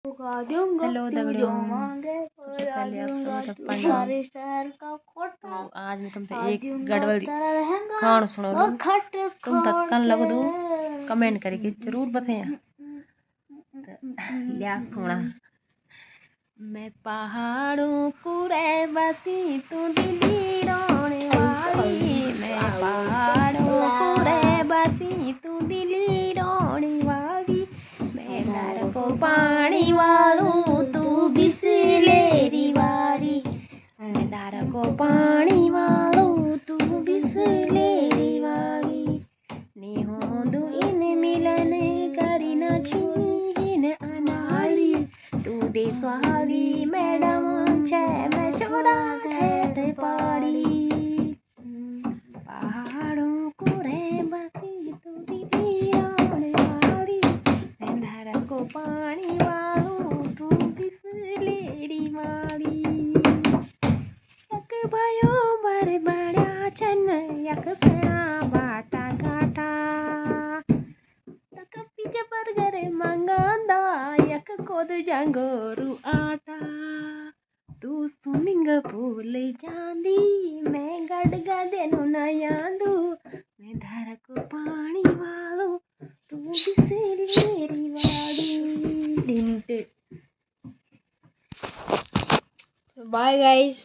Hello दगड़ियों, सबसे पहले आप सबको प्रणाम। तो आज मैं तुमसे एक गड़बड़ कहानी सुनाऊं। तुम तक कन लग दू कमेंट करके जरूर बताया। लिया सुना। मैं पहाड़ों को बसी तू दिल्ली रोने वाली, मैं पहाड़ों को बसी तू दिल्ली रोने वाली, मैं दर को पानी वालू तू बिसलेरी वाली, मैं दर को पानी वालू तू बिसलेरी वाली, नी होंदू इन मिलन करी न छीन अनाड़ी, तू देशवाली मैडम छे मैं चोरा ठेठ पाड़ी, पहाड़ों को बसी तू दिल्ली रोने वाली, मैं धर को पानी वालू तू बिसलेरी वाली, यक भयो बर बड़ा चन यक सना बाटा गाटा, तक पिज बर्गर मंगांदा यक कोद जंगोरू आटा, तू स्विमिंग पूल जांदी मैं गडगा देनु नयांदू, मैं धर को पानी वालू तू बिसलेरी वाली। Bye guys.